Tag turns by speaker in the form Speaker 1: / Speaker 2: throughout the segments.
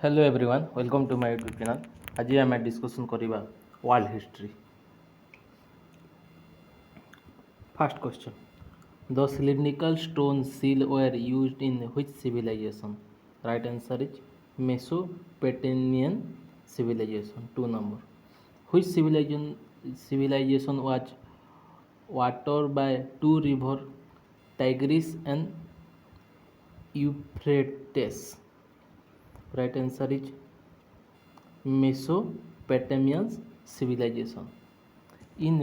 Speaker 1: Hello everyone welcome to my YouTube channel. आज आम discussion करवा world history. First question, the cylindrical stone seal were used in which civilization? Right answer is Mesopotamian civilization. 2 number, which civilization was watered by two rivers, Tigris and Euphrates? Right answer is Mesopotamian civilization. In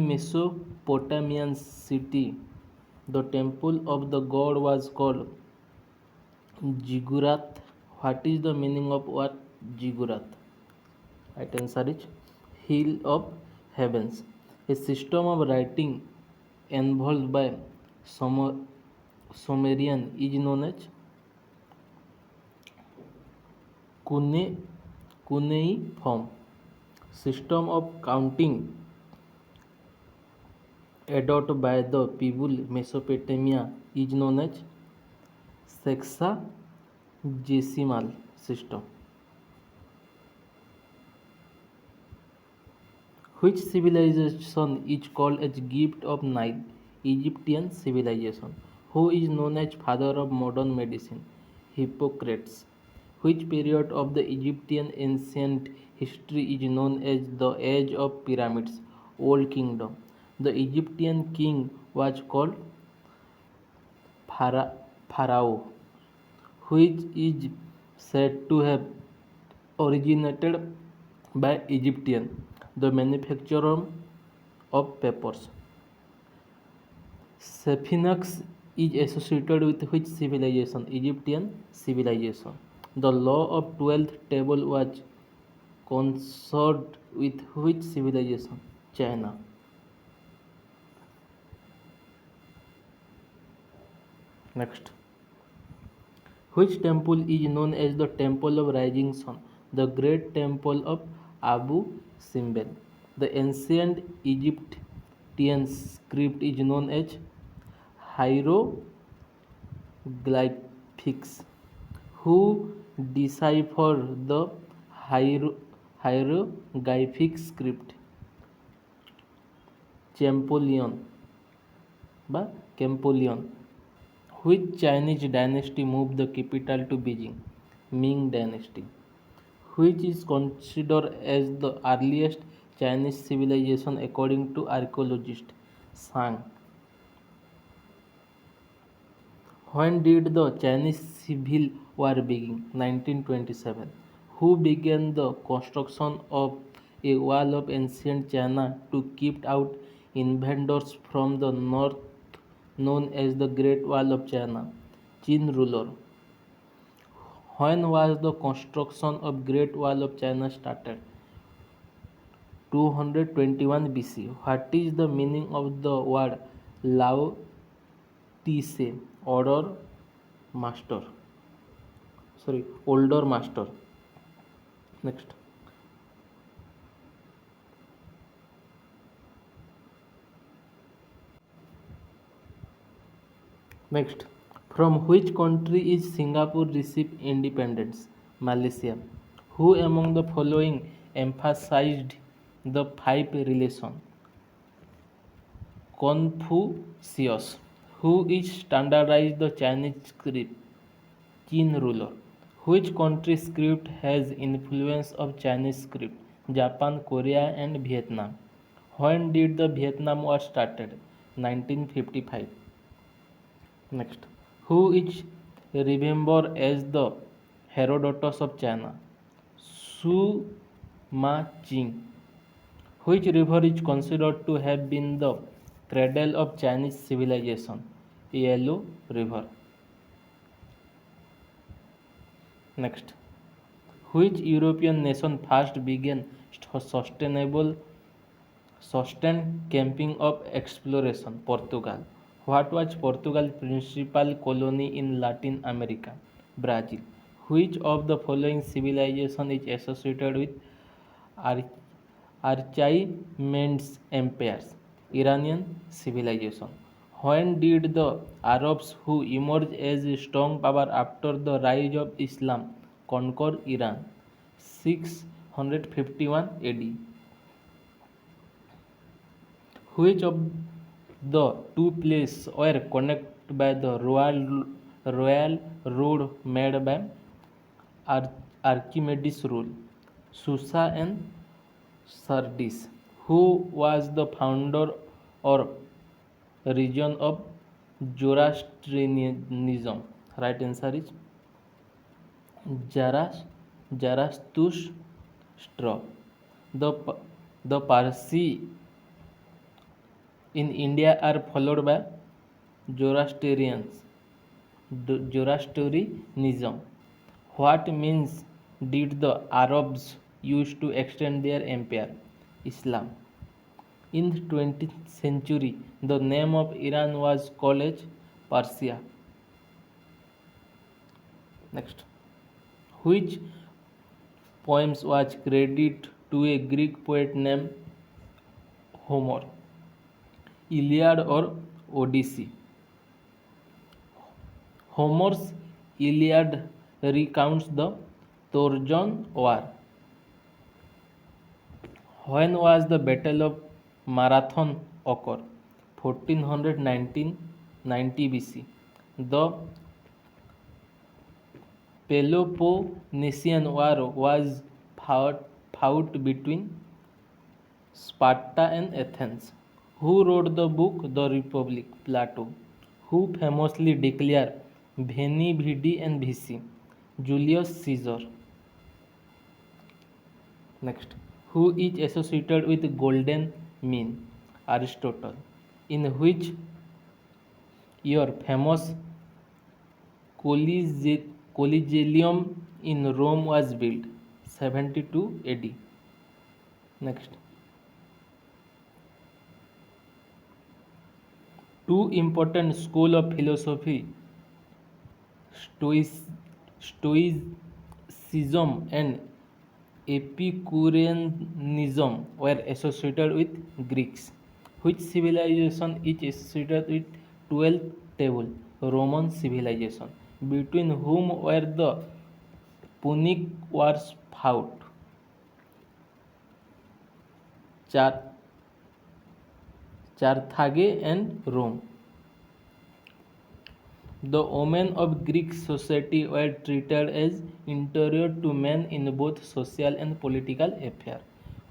Speaker 1: Mesopotamian city, the temple of the god was called Ziggurat. What is the meaning of what Ziggurat? Right answer is Hill of Heavens. A system of writing involved by Sumerian is known as cuneiform. System of counting adopted by the people Mesopotamia is known as sexagesimal system. Which civilization is called as gift of Nile? Egyptian civilization. Who is known as father of modern medicine? Hippocrates. Which period of the Egyptian ancient history is known as the age of pyramids? Old Kingdom. The Egyptian king was called Pharaoh, which is said to have originated by Egyptian, the manufacturer of papers. Sphinx is associated with which civilization? Egyptian civilization. The law of 12th table was consorted with which civilization? China. Next. Which temple is known as the Temple of Rising Sun? The Great Temple of Abu Simbel. The ancient Egyptian script is known as hieroglyphics. Who deciphered the hieroglyphic script? Champollion. Which Chinese dynasty moved the capital to Beijing? Ming Dynasty. Which is considered as the earliest Chinese civilization according to archaeologists? Shang. When did the Chinese Civil War begin? 1927. Who began the construction of a wall of ancient China to keep out invaders from the north known as the Great Wall of China? Qin ruler. When was the construction of Great Wall of China started? 221 BC. What is the meaning of the word Lao Tse? Order master. Older master. Next. Next. From which country is Singapore received independence? Malaysia. Who among the following emphasized the five relation? Confucius. Who is standardized the Chinese script? Qin ruler. Which country script has influence of Chinese script? Japan, Korea and Vietnam. When did the Vietnam War started? 1955. Next. Who is remembered as the Herodotus of China? Su Ma Qing. Which river is considered to have been the cradle of Chinese civilization? Yellow River. Next. Which European nation first began sustained camping of exploration? Portugal. What was Portugal's principal colony in Latin America? Brazil. Which of the following civilization is associated with Archaemenid empires? Iranian civilization. When did the Arabs, who emerged as a strong power after the rise of Islam, conquer Iran? 651 AD. Which of the two places were connected by the royal road made by Ar- Archimedes' rule? Susa and Sardis. Who was the founder or region of Zoroastrianism? Right answer is Zaras, Zarathustra. The, the Parsi in India are followed by Zoroastrians. Zoroastrianism. What means did the Arabs use to extend their empire? Islam. In the 20th century, the name of Iran was called as Persia. Next, which poems was credited to a Greek poet named Homer? Iliad or Odyssey? Homer's Iliad recounts the Trojan War. When was the Battle of Marathon occur? 1490 BC. The Peloponnesian War was fought between Sparta and Athens. Who wrote the book The Republic? Plato. Who famously declared Veni, Vidi and Vici? Julius Caesar. Next, who is associated with golden mean? Aristotle. In which year famous Collegium in Rome was built? 72 AD. Next, two important schools of philosophy, Stoic, Stoicism and Epicureanism, were associated with Greeks. Which civilization is associated with 12th table? Roman civilization. Between whom were the Punic Wars fought? Carthage and Rome. The women of Greek society were treated as inferior to men in both social and political affairs.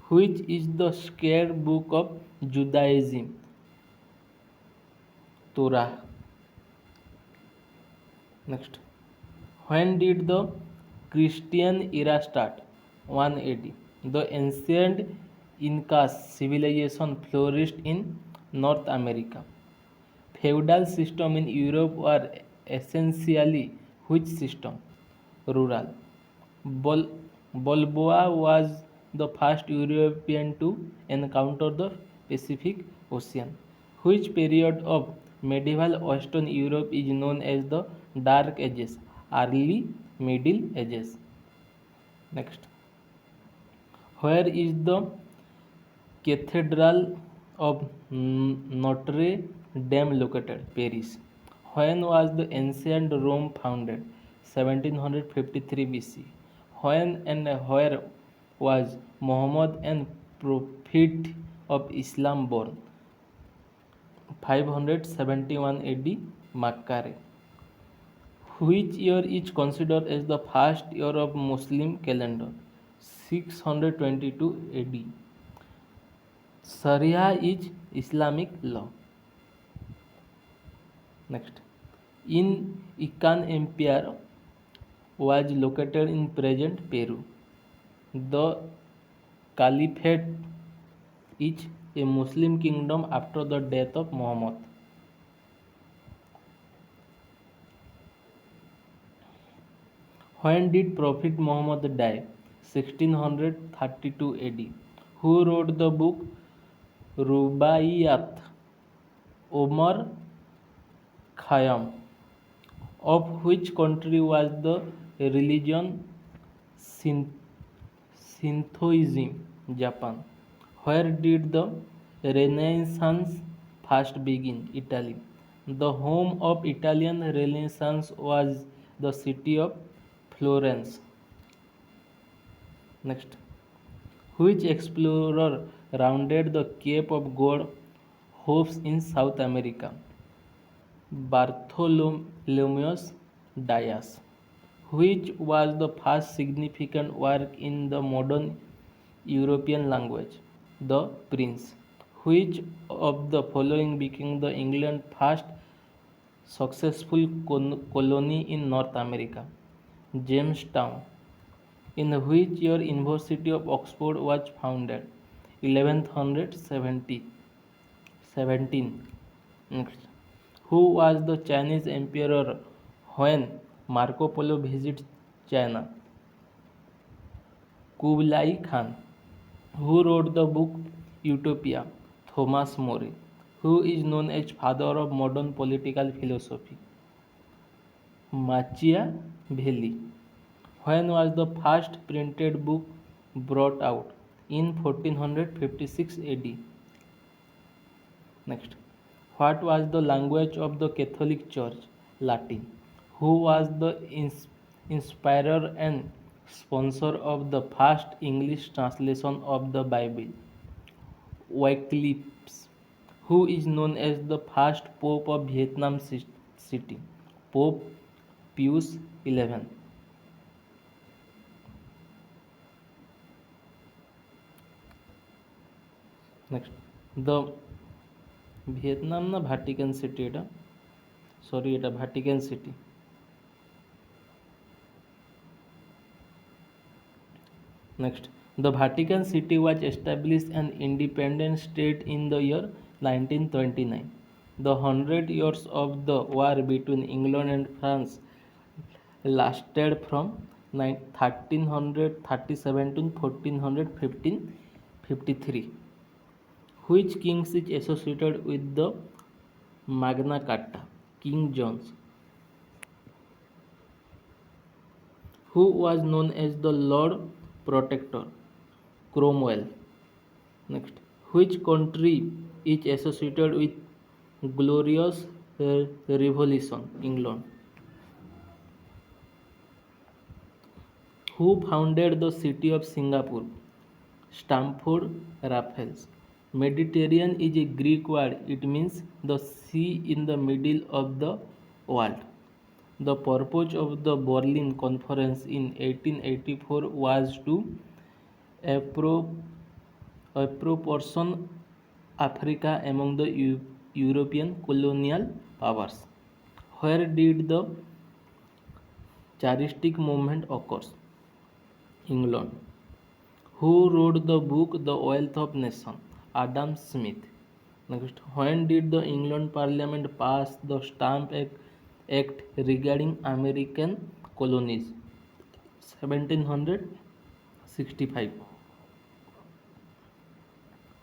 Speaker 1: Which is the sacred book of Judaism? Torah. Next. When did the Christian era start? 1 AD. The ancient Incas civilization flourished in North America. Feudal system in Europe were essentially which system? Rural. Bol- Balboa was the first European to encounter the Pacific Ocean. Which period of medieval Western Europe is known as the Dark Ages, early Middle Ages? Next, where is the Cathedral of Notre Dame located? Paris. When was the ancient Rome founded? 1753 BC. When and where was Muhammad and Prophet of Islam born? 571 AD, Makkah. Which year is considered as the first year of Muslim calendar? 622 AD. Sharia is Islamic law. Next, in Incan Empire was located in present Peru. The Caliphate is a Muslim kingdom after the death of Muhammad. When did Prophet Muhammad die? 1632 AD. Who wrote the book Rubaiyat? Omar Khayyam. Of which country was the religion Shintoism? Japan. Where did the Renaissance first begin? Italy. The home of Italian Renaissance was the city of Florence. Next, which explorer rounded the Cape of God Hopes in South America? Bartholomew Dias. Which was the first significant work in the modern European language? The Prince. Which of the following became the England's first successful colony in North America? Jamestown. In which year University of Oxford was founded? 1170. 17. Next. Who was the Chinese emperor when Marco Polo visited China? Kublai Khan. Who wrote the book Utopia? Thomas More. Who is known as father of modern political philosophy? Machiavelli. When was the first printed book brought out? In 1456 AD. Next. What was the language of the Catholic Church? Latin. Who was the inspirer and sponsor of the first English translation of the Bible? Wycliffe. Who is known as the first Pope of Vietnam City? Pope Pius XI. Next, the Vietnam না Vatican city এটা sorry এটা Vatican city Next, the Vatican City was established an independent state in the year 1929. The 100 years of the war between England and France lasted from 1337 to 1453. Which king is associated with the Magna Carta? King James. Who was known as the Lord Protector? Cromwell. Next, which country is associated with Glorious Revolution? England. Who founded the city of Singapore? Stamford Raffles. Mediterranean is a Greek word. It means the sea in the middle of the world. The purpose of the Berlin Conference in 1884 was to apportion Africa among the European colonial powers. Where did the Charistic movement occur? England. Who wrote the book The Wealth of Nations? Adam Smith. Next, when did the England Parliament pass the Stamp Act regarding American colonies? 1765.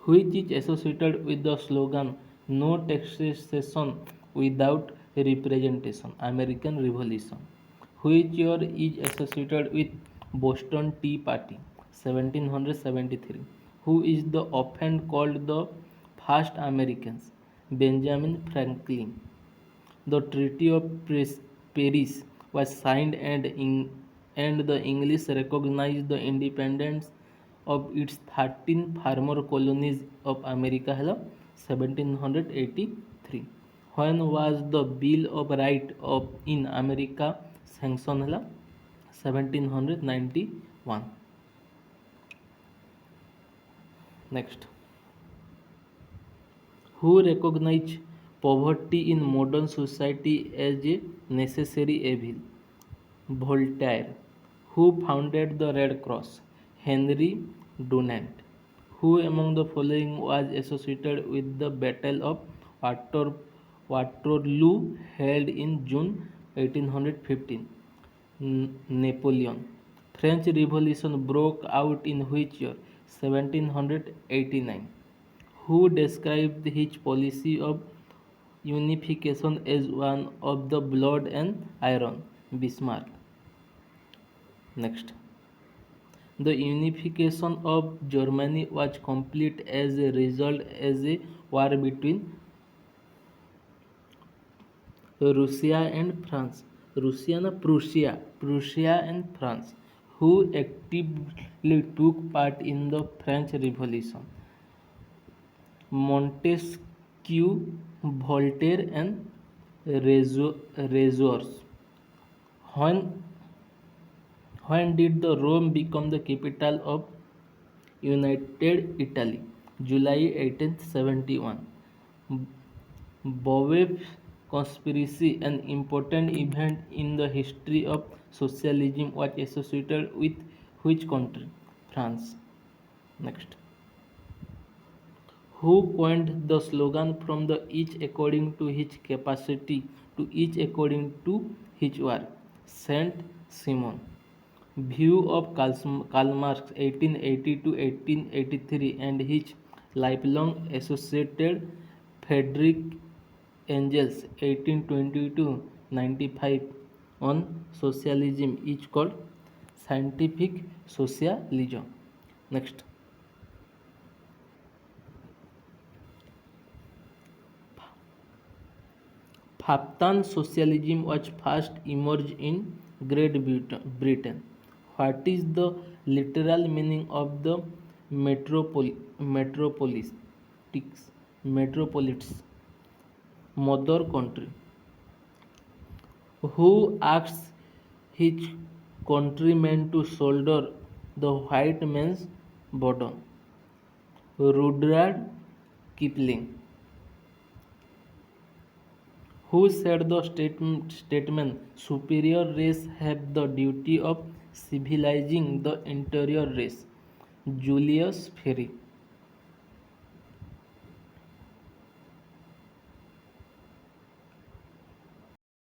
Speaker 1: Which is associated with the slogan No taxation without representation? American Revolution. Which year is associated with Boston Tea Party? 1773. Who is the often called the first Americans? Benjamin Franklin. The Treaty of Paris was signed and the English recognized the independence of its 13 farmer colonies of America 1783. When was the Bill of Rights of in America sanctioned? 1791. Next, who recognized poverty in modern society as a necessary evil? Voltaire. Who founded the Red Cross? Henry Dunant. Who among the following was associated with the Battle of Waterloo held in June 1815? Napoleon. French Revolution broke out in which year? 1789. Who described his policy of unification as one of the blood and iron? Bismarck. Next, the unification of Germany was complete as a result as a war between Russia and France. Russia na Prussia. Prussia and France, who actively took part in the French Revolution. Montesquieu, Voltaire, and Razors. When, when did the Rome become the capital of United Italy? July 1871. Beauvais conspiracy, an important event in the history of socialism, was associated with which country? France. Next. Who coined the slogan from the each according to his capacity to each according to his work? Saint Simon. View of Karl Marx 1880 to 1883 and his lifelong associated Friedrich Engels 1820 to 95 on socialism is called scientific socialism. Next. Phaptan socialism was first emerged in Great Britain. What is the literal meaning of the metropolis? Metropolis, mother country. Who asks his countrymen to shoulder the white man's burden? Rudyard Kipling. Who said the statement superior race have the duty of civilizing the inferior race? Julius Ferry.